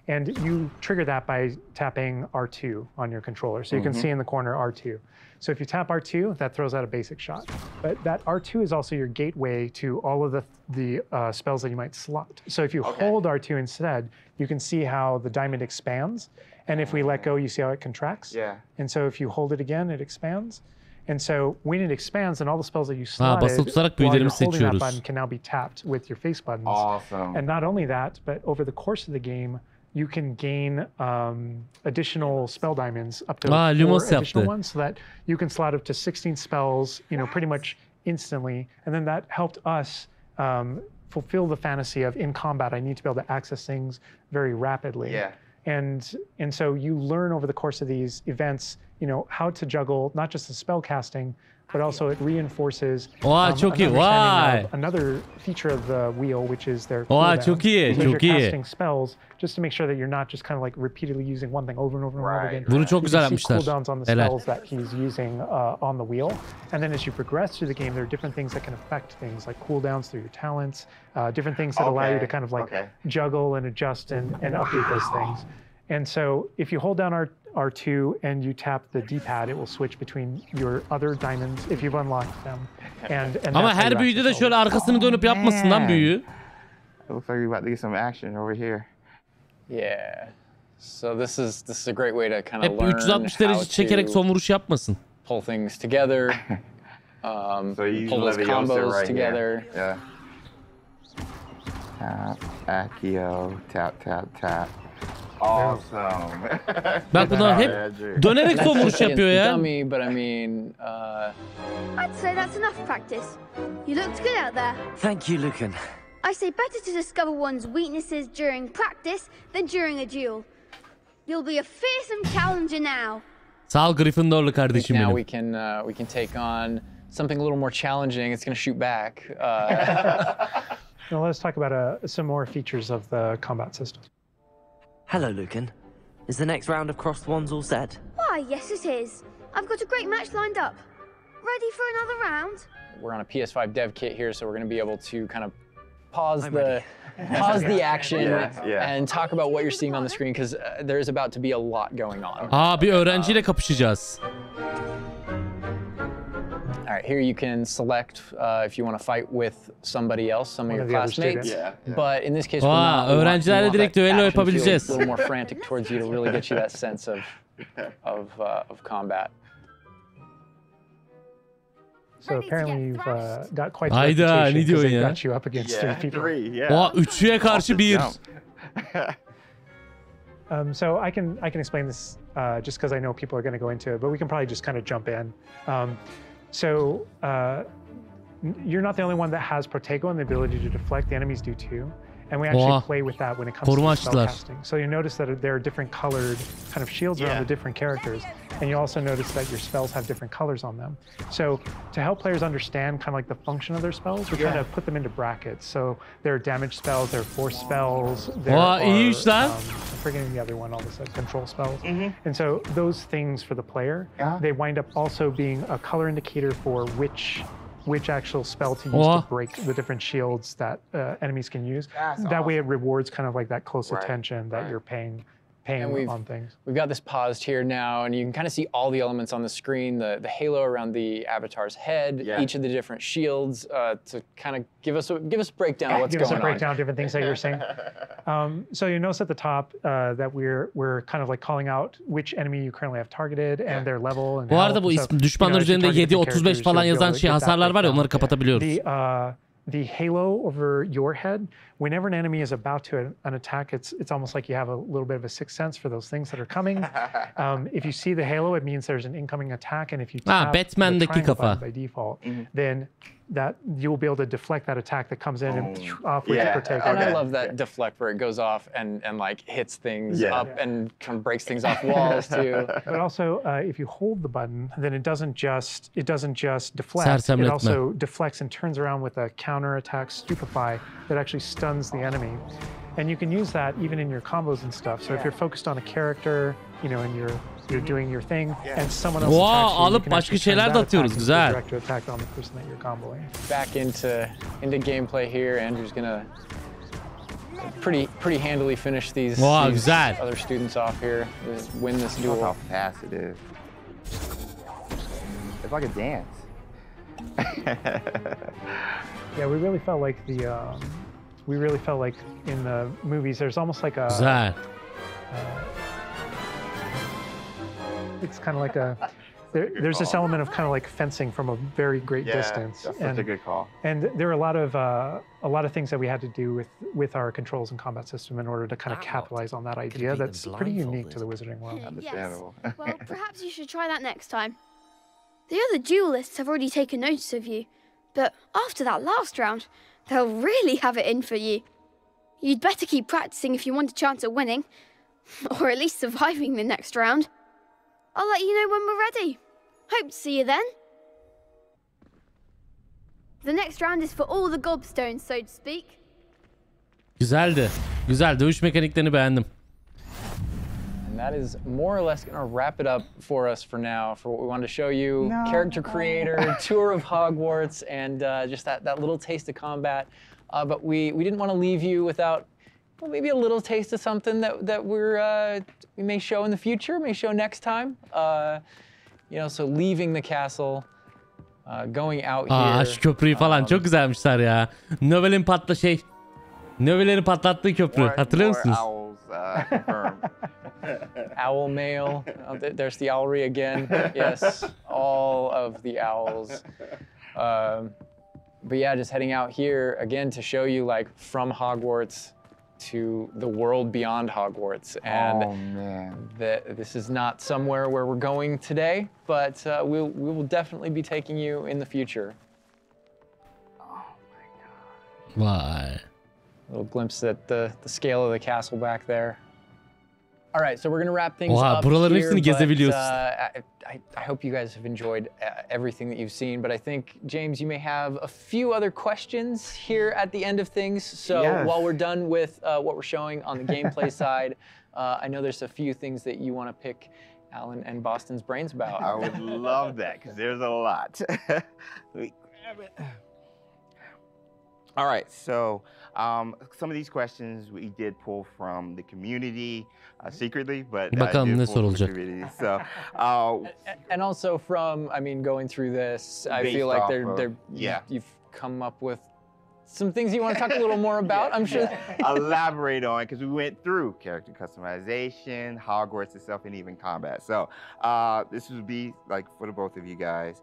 And you trigger that by tapping R2 on your controller. So you can see in the corner R2. So if you tap R2, that throws out a basic shot. But that R2 is also your gateway to all of the spells that you might slot. So if you hold R2 instead, you can see how the diamond expands. And if we let go, you see how it contracts. Yeah. And so if you hold it again, it expands. And so when it expands, then all the spells that you slotted while you're holding that button can now be tapped with your face buttons. Awesome. And not only that, but over the course of the game, you can gain additional spell diamonds, up to 4 additional ones, so that you can slot up to 16 spells, you know, pretty much instantly. And then that helped us fulfill the fantasy of in combat, I need to be able to access things very rapidly. Yeah. And so you learn over the course of these events, you know, how to juggle not just the spell casting, but also it reinforces another feature of the wheel, which is their cooldowns. Çok iyi, so çok you're iyi. casting spells just to make sure that you're not just kind of like repeatedly using one thing over and over and over again. Bunu çok güzel You can see yapmışlar. cooldowns on the spells that he's using on the wheel. And then as you progress through the game, there are different things that can affect things, like cooldowns through your talents, different things that allow you to kind of like juggle and adjust and update those things. And so if you hold down R2 and you tap the D-pad, it will switch between your other diamonds if you've unlocked them. And Ama her büyüde de şöyle arkasını dönüp yapmasın lan büyüyü. It looks like we're about to get some action over here. Yeah. So this is a great way to kind of Hep learn 360 derece çekerek son vuruş yapmasın. pull things together. So you pull those combos right together. Here. Yeah. Tap, Accio, tap, tap, tap. Awesome. Bak bunlar hep dönerek son vuruş yapıyor ya. Dummy, but I mean, I'd say that's enough practice. You looked good out there. Thank you, Lucan. I say better to discover one's weaknesses during practice than during a duel. You'll be a fearsome challenger now. Sağ ol Gryffindorlu kardeşim now benim. we can take on something a little more challenging. It's going to shoot back. Now let's talk about some more features of the combat system. Hello, Lucan. Is the next round of crossed wands all set? Why, yes it is. I've got a great match lined up. Ready for another round? We're on a PS5 dev kit here, so we're going to be able to kind of pause the action and talk about what you're seeing on the screen, because there's about to be a lot going on. Bir öğrenciyle kapışacağız. All right, here you can select if you want to fight with somebody else, some of your classmates. But in this case, öğrencilerle direkt düello yapabileceğiz. yapabileceğiz. A little more frantic towards you to really get you that sense of combat. So apparently you've got quite the Hayda, reputation ne diyorsun because they ya? got you up against 3 people. Üçlüye karşı 1. So I can explain this just because I know people are going to go into it, but we can probably just kind of jump in. So you're not the only one that has Protego and the ability to deflect. The enemies do too. And we actually play with that when it comes to spell casting. So you notice that there are different colored kind of shields around the different characters. And you also notice that your spells have different colors on them. So to help players understand kind of like the function of their spells, we're trying to put them into brackets. So there are damage spells, there are force spells, there are, I'm forgetting the other one, all of a sudden, control spells. And so those things for the player, they wind up also being a color indicator for which actual spell to use to break the different shields that enemies can use. That way it rewards kind of like that close attention that you're paying on things. We've got this paused here now, and you can kind of see all the elements on the screen, the halo around the avatar's head, each of the different shields, to kind of give us a breakdown of what's going on. Give us a breakdown of different things that you're saying. So you notice at the top that we're kind of like calling out which enemy you currently have targeted and their level. And bu arada bu düşmanlar üzerinde 7.35 falan yazan hasarlar var ya, onları kapatabiliyoruz. The halo over your head, whenever an enemy is about to an attack, it's almost like you have a little bit of a sixth sense for those things that are coming. If you see the halo, it means there's an incoming attack, and if you tap the triangle button by default, then that you'll be able to deflect that attack that comes in and off with your Protego. And I love that deflect where it goes off and like hits things up and kind of breaks things off walls too. But also, if you hold the button, then it doesn't just deflect. It also deflects and turns around with a counter attack stupefy that actually stuns the enemy. And you can use that even in your combos and stuff. So if you're focused on a character, you know, and you're you're doing your thing, and someone else Wow, attacks you, you alıp can başka actually turn şeyler de that atıyoruz. attack into Güzel. a direct attack on the person that you're comboing. Back into gameplay here. Andrew's gonna pretty handily finish these güzel. other students off here. Win this duel. Look how fast it is. It's like a dance. Yeah, we really felt like in the movies, there's almost like a. Güzel. It's kind of like a. There's this element of kind of like fencing from a very great distance. That's such a good call. And there are a lot of things that we had to do with our controls and combat system in order to kind of capitalize on that idea that's pretty unique to the Wizarding world. Understandable. Well, perhaps you should try that next time. The other duelists have already taken notice of you, but after that last round, they'll really have it in for you. You'd better keep practicing if you want a chance at winning, or at least surviving the next round. I'll let you know when we're ready. Hope to see you then. The next round is for all the gobstones, so to speak. Güzeldi. Güzel. Dövüş mekaniklerini beğendim. And that is more or less gonna wrap it up for us for now, for what we wanted to show you. Character creator, tour of Hogwarts, and just that little taste of combat. But we didn't want to leave you without, well, maybe a little taste of something that we may show in the future, may show next time. You know, so leaving the castle, going out here. Şu köprüyü falan çok güzelmişler ya. Növelerin patlattığı köprü. Hatırlıyor musunuz? Owl mail. There's the owlry again. Yes, all of the owls. But yeah, just heading out here again to show you like from Hogwarts to the world beyond Hogwarts. And this is not somewhere where we're going today, but we will definitely be taking you in the future. Oh my god. Vay. A little glimpse at the scale of the castle back there. All right, so we're gonna wrap things up buraların here, hepsini gezebiliyoruz. I hope you guys have enjoyed everything that you've seen, but I think, James, you may have a few other questions here at the end of things. So while we're done with what we're showing on the gameplay side, I know there's a few things that you want to pick Alan and Boston's brains about. I would love that, because there's a lot. Let me grab it. All right, so some of these questions we did pull from the community secretly, but Bakalım ne sorulacak. So, and also from, I mean, going through this, I feel like you've come up with some things you want to talk a little more about, I'm sure. Elaborate on, because we went through character customization, Hogwarts itself, and even combat. So this would be like for the both of you guys.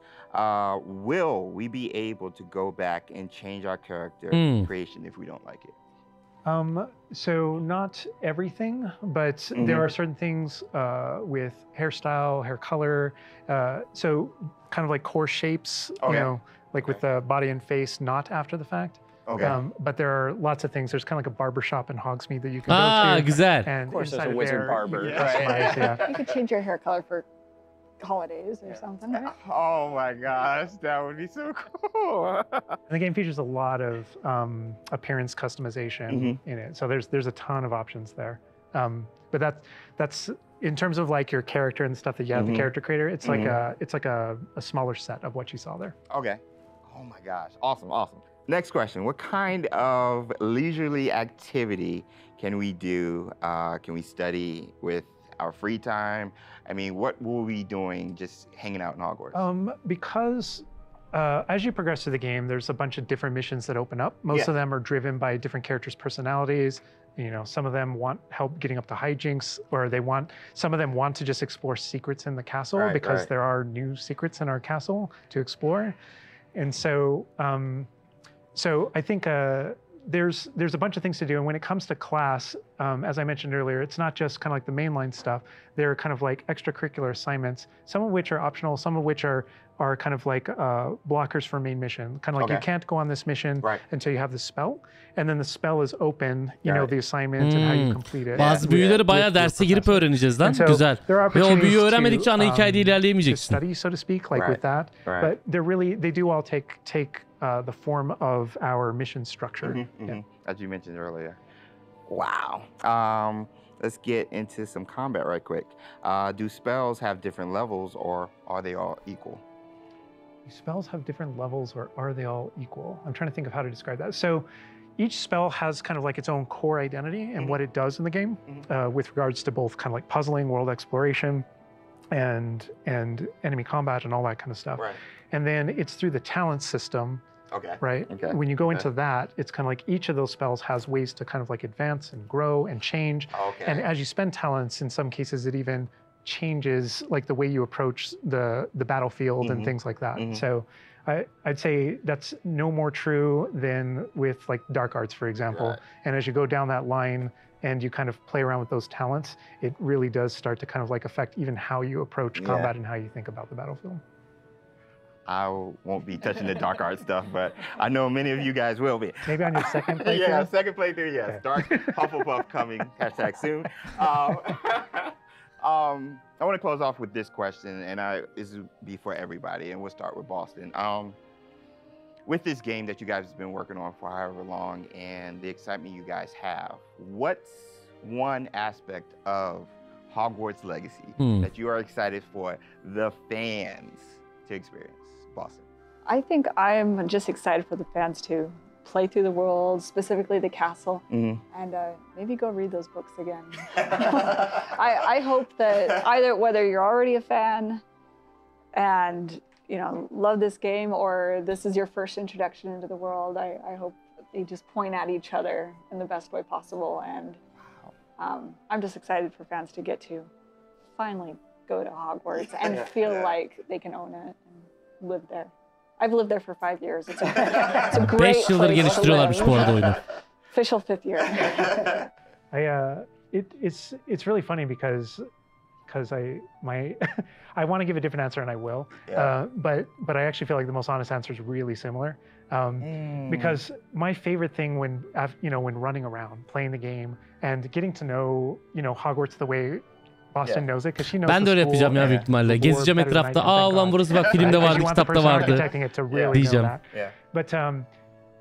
Will we be able to go back and change our character creation if we don't like it? So not everything, but there are certain things with hairstyle, hair color, so kind of like core shapes, you know, like with the body and face, not after the fact. But there are lots of things. There's kind of like a barber shop in Hogsmeade that you can go to. Güzel. And of course, there's a inside wizard there, barber. you customize, You could change your hair color for holidays or something, right? Oh my gosh, that would be so cool. And the game features a lot of appearance customization in it. So there's a ton of options there. But that's in terms of like your character and stuff that you have, the character creator, it's like a smaller set of what you saw there. Okay. Oh my gosh, awesome, awesome. Next question, what kind of leisurely activity can we do? Can we study with our free time? I mean, what will we be doing just hanging out in Hogwarts? Because as you progress through the game, there's a bunch of different missions that open up. Most of them are driven by different characters' personalities. You know, some of them want help getting up to hijinks, or some of them want to just explore secrets in the castle because there are new secrets in our castle to explore. And so, so I think there's a bunch of things to do. And when it comes to class, as I mentioned earlier, it's not just kind of like the mainline stuff. There are kind of like extracurricular assignments, some of which are optional, some of which are kind of like blockers for main mission. Kind of like you can't go on this mission until you have the spell. And then the spell is open, you know, the assignment and how you complete it. Bazı büyüleri bayağı derse girip öğreneceğiz lan. Güzel. Ve o büyüyü öğrenmedikçe ana hikayede ilerleyemeyeceksin. Study, so to speak, like with that. But they do all take the form of our mission structure. As you mentioned earlier. Wow. let's get into some combat right quick. Do spells have different levels, or are they all equal? Do spells have different levels, or are they all equal? I'm trying to think of how to describe that. So each spell has kind of like its own core identity and what it does in the game, with regards to both kind of like puzzling, world exploration, and enemy combat and all that kind of stuff. Right. And then it's through the talent system. Okay. Right? Okay. When you go into that, it's kind of like each of those spells has ways to kind of like advance and grow and change. Okay. And as you spend talents, in some cases, it even changes like the way you approach the battlefield and things like that. So I'd say that's no more true than with like dark arts, for example. Right. And as you go down that line and you kind of play around with those talents, it really does start to kind of like affect even how you approach combat and how you think about the battlefield. I won't be touching the dark art stuff, but I know many of you guys will be. Maybe on your second playthrough? Yeah, second playthrough, yes. Okay. Dark Hufflepuff coming, hashtag soon. I want to close off with this question, and this will be for everybody, and we'll start with Boston. With this game that you guys have been working on for however long and the excitement you guys have, what's one aspect of Hogwarts Legacy that you are excited for the fans to experience? Boston. I think I'm just excited for the fans to play through the world, specifically the castle, and maybe go read those books again. I hope that whether you're already a fan and love this game, or this is your first introduction into the world, I hope they just point at each other in the best way possible. And I'm just excited for fans to get to finally go to Hogwarts and feel like they can own it and live there. I've lived there for 5 years. It's a great 5 yıldır geliştiriyorlarmış bu arada oyunu. Official 5th year. It's really funny because I want to give a different answer, and I will. Yeah. But I actually feel like the most honest answer is really similar. Because my favorite thing when running around, playing the game, and getting to know Hogwarts the way Boston knows it, because she knows. Ben de öyle yapacağım ya büyük ihtimalle. Gezeceğim etrafta. Aa ulan burası bak filmde vardı, kitapta vardı diyeceğim. But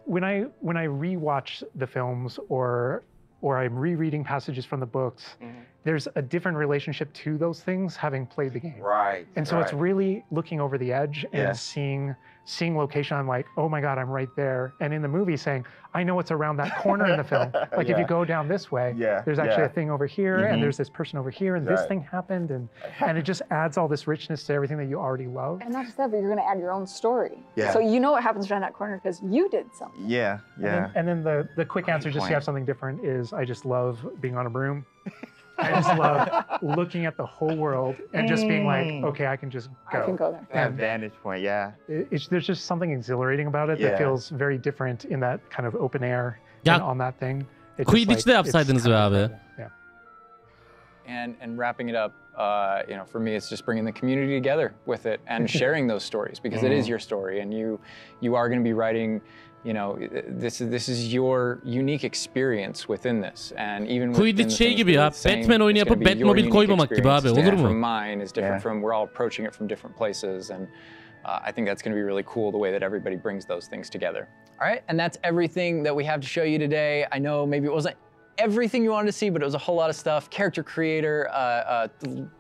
when I rewatch the films or I'm rereading passages from the books, there's a different relationship to those things having played the game. Right. And so it's really looking over the edge and seeing location. I'm like, oh my God, I'm right there. And in the movie saying, I know what's around that corner in the film. Like if you go down this way, there's actually a thing over here, and there's this person over here, and this thing happened, and it just adds all this richness to everything that you already love. And not just that, but you're going to add your own story. Yeah. So you know what happens around that corner because you did something. Yeah. And then the quick answer, just to have something different, is I just love being on a broom. I just love looking at the whole world and just being like, okay, I can just go. I can go there. That vantage point, There's just something exhilarating about it that feels very different in that kind of open air and on that thing. Quidditch'te yapsaydınız be abi. And wrapping it up, for me, it's just bringing the community together with it and sharing those stories, because it is your story, and you are going to be writing. This is your unique experience within this, and even Quidditch şey gibi ya, Batman oyunu yapıp Batmobile koymamak gibi abi, olur mu? From mine is different from, we're all approaching it from different places, and I think that's going to be really cool, the way that everybody brings those things together. All right, and that's everything that we have to show you today. I know maybe it wasn't everything you wanted to see, but it was a whole lot of stuff. Character creator, a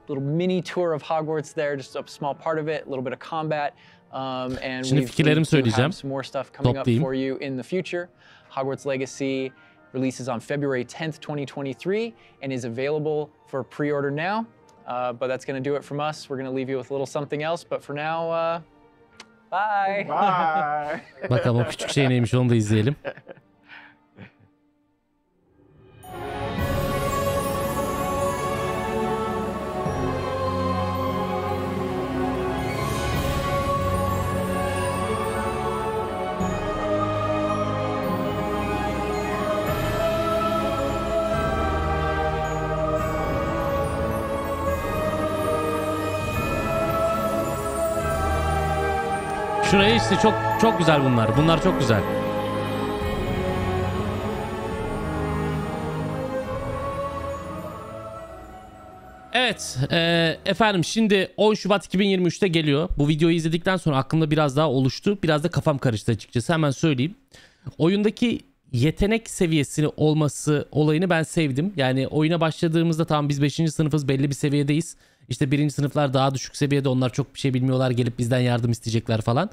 little mini tour of Hogwarts there, just a small part of it, a little bit of combat. And Şimdi fikirlerimi söyleyeceğim. Some more stuff coming up for you in the future. Hogwarts Legacy releases on February 10th, 2023, and is available for pre-order now. But that's going to do it from us. We're going to leave you with a little something else. But for now, bye. Bye. Bakalım o küçük şey neymiş, onu da izleyelim. Şuraya işte çok güzel bunlar. Bunlar çok güzel. Evet efendim, şimdi 10 Şubat 2023'te geliyor. Bu videoyu izledikten sonra aklımda biraz daha oluştu. Biraz da kafam karıştı açıkçası, hemen söyleyeyim. Oyundaki yetenek seviyesini olması olayını ben sevdim. Yani oyuna başladığımızda tamam biz 5. sınıfız, belli bir seviyedeyiz. İşte 1. sınıflar daha düşük seviyede, onlar çok bir şey bilmiyorlar, gelip bizden yardım isteyecekler falan.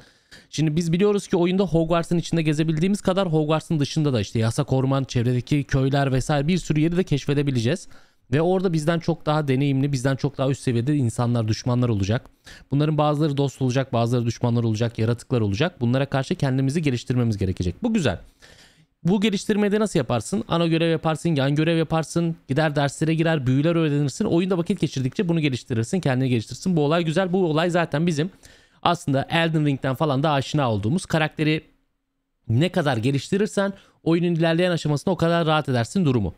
Şimdi biz biliyoruz ki oyunda Hogwarts'ın içinde gezebildiğimiz kadar Hogwarts'ın dışında da işte yasak orman, çevredeki köyler vesaire bir sürü yeri de keşfedebileceğiz. Ve orada bizden çok daha deneyimli, bizden çok daha üst seviyede insanlar, düşmanlar olacak. Bunların bazıları dost olacak, bazıları düşmanlar olacak, yaratıklar olacak. Bunlara karşı kendimizi geliştirmemiz gerekecek. Bu güzel. Bu geliştirmeyi de nasıl yaparsın? Ana görev yaparsın, yan görev yaparsın, gider derslere girer, büyüler öğrenirsin. Oyunda vakit geçirdikçe bunu geliştirirsin, kendini geliştirirsin. Bu olay güzel. Bu olay zaten bizim aslında Elden Ring'den falan da aşina olduğumuz, karakteri ne kadar geliştirirsen oyunun ilerleyen aşamasında o kadar rahat edersin durumu.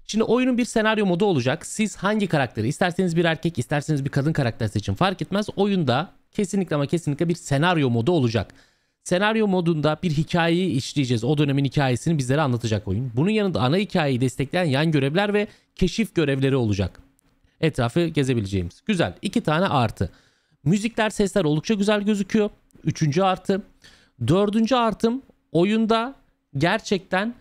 Şimdi oyunun bir senaryo modu olacak. Siz hangi karakteri, isterseniz bir erkek, isterseniz bir kadın karakter seçin, fark etmez. Oyunda kesinlikle ama kesinlikle bir senaryo modu olacak. Senaryo modunda bir hikayeyi işleyeceğiz. O dönemin hikayesini bizlere anlatacak oyun. Bunun yanında ana hikayeyi destekleyen yan görevler ve keşif görevleri olacak. Etrafı gezebileceğimiz. Güzel. 2 tane artı. Müzikler, sesler oldukça güzel gözüküyor. 3. artı. 4. artım, oyunda gerçekten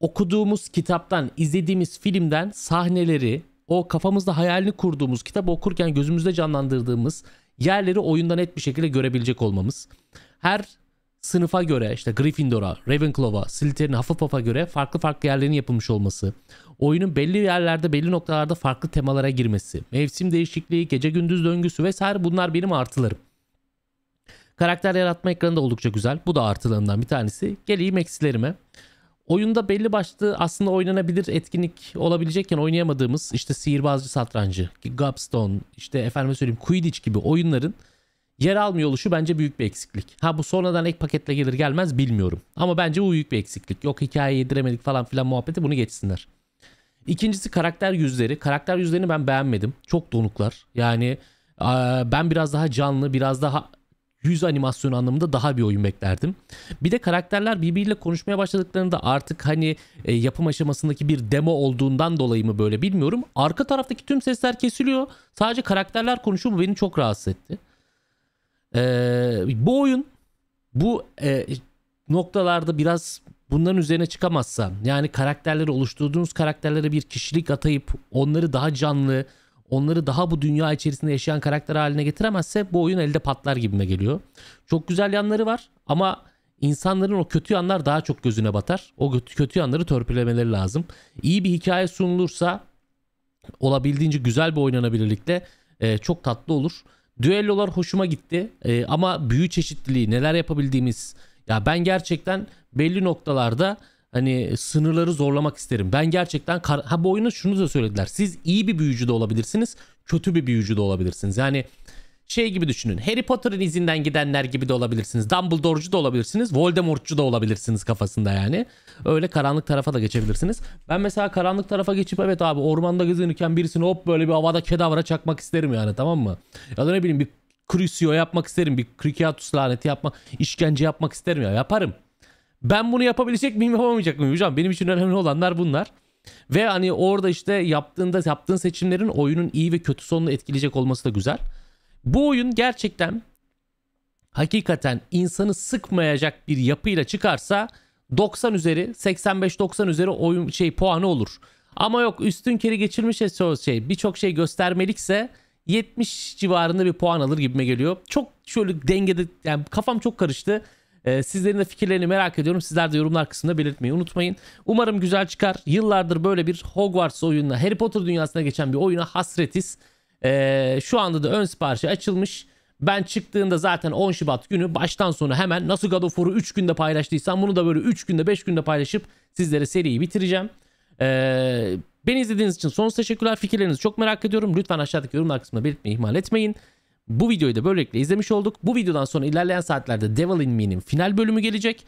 okuduğumuz kitaptan, izlediğimiz filmden sahneleri, o kafamızda hayalini kurduğumuz, kitabı okurken gözümüzde canlandırdığımız yerleri oyunda net bir şekilde görebilecek olmamız. Her sınıfa göre, işte Gryffindor'a, Ravenclaw'a, Slytherin'e, Hufflepuff'a göre farklı farklı yerlerin yapılmış olması. Oyunun belli yerlerde, belli noktalarda farklı temalara girmesi. Mevsim değişikliği, gece gündüz döngüsü vesaire, bunlar benim artılarım. Karakter yaratma ekranı da oldukça güzel. Bu da artılarımdan bir tanesi. Geleyim eksilerime. Oyunda belli başlı aslında oynanabilir etkinlik olabilecekken oynayamadığımız, işte sihirbazcı satrancı, gobstone, işte efendime söyleyeyim Quidditch gibi oyunların yer almıyor oluşu bence büyük bir eksiklik. Ha, bu sonradan ek paketle gelir gelmez bilmiyorum. Ama bence bu büyük bir eksiklik. Yok hikaye yediremedik falan filan muhabbeti, bunu geçsinler. İkincisi karakter yüzleri. Karakter yüzlerini ben beğenmedim. Çok donuklar. Yani ben biraz daha canlı, biraz daha yüz animasyonu anlamında daha bir oyun beklerdim. Bir de karakterler birbiriyle konuşmaya başladıklarında artık hani yapım aşamasındaki bir demo olduğundan dolayı mı böyle bilmiyorum. Arka taraftaki tüm sesler kesiliyor. Sadece karakterler konuşuyor. Bu beni çok rahatsız etti. Bu oyun bu noktalarda biraz bunların üzerine çıkamazsa, yani karakterleri, oluşturduğunuz karakterlere bir kişilik atayıp onları daha canlı, onları daha bu dünya içerisinde yaşayan karakter haline getiremezse bu oyun elde patlar gibime geliyor. Çok güzel yanları var ama insanların o kötü yanlar daha çok gözüne batar. O kötü yanları törpülemeleri lazım. İyi bir hikaye sunulursa olabildiğince güzel bir oynanabilirlikle çok tatlı olur. Düellolar hoşuma gitti ama büyü çeşitliliği, neler yapabildiğimiz, ya ben gerçekten belli noktalarda hani sınırları zorlamak isterim. Ben gerçekten bu oyunu şunu da söylediler. Siz iyi bir büyücü de olabilirsiniz, kötü bir büyücü de olabilirsiniz. Yani şey gibi düşünün. Harry Potter'ın izinden gidenler gibi de olabilirsiniz. Dumbledore'cu da olabilirsiniz. Voldemort'cu da olabilirsiniz kafasında yani. Öyle karanlık tarafa da geçebilirsiniz. Ben mesela karanlık tarafa geçip evet abi ormanda gezinirken birisini hop böyle bir havada kedavra çakmak isterim yani, tamam mı? Ya da ne bileyim bir Crucio yapmak isterim. Bir Krikiatus laneti yapmak, işkence yapmak isterim ya. Yaparım. Ben bunu yapabilecek miyim, yapamayacak mıyım hocam? Benim için önemli olanlar bunlar. Ve hani orada işte yaptığın seçimlerin oyunun iyi ve kötü sonunu etkileyecek olması da güzel. Bu oyun gerçekten hakikaten insanı sıkmayacak bir yapıyla çıkarsa 90 üzeri, 85-90 üzeri oyun puanı olur. Ama yok üstün keri geçirmiş birçok şey göstermelikse 70 civarında bir puan alır gibime geliyor. Çok şöyle dengede, yani kafam çok karıştı. Sizlerin de fikirlerini merak ediyorum. Sizler de yorumlar kısmında belirtmeyi unutmayın. Umarım güzel çıkar. Yıllardır böyle bir Hogwarts oyununa, Harry Potter dünyasına geçen bir oyuna hasretiz. Şu anda da ön siparişi açılmış. Ben çıktığında zaten 10 Şubat günü baştan sona hemen nasıl God of War'u 3 günde paylaştıysam bunu da böyle 3 günde 5 günde paylaşıp sizlere seriyi bitireceğim. Beni izlediğiniz için sonsuz teşekkürler. Fikirlerinizi çok merak ediyorum. Lütfen aşağıdaki yorumlar kısmında belirtmeyi ihmal etmeyin. Bu videoyu da böylelikle izlemiş olduk. Bu videodan sonra ilerleyen saatlerde Devil in Me'nin final bölümü gelecek.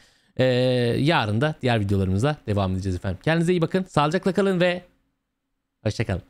Yarın da diğer videolarımızla devam edeceğiz efendim. Kendinize iyi bakın. Sağlıcakla kalın ve hoşça kalın.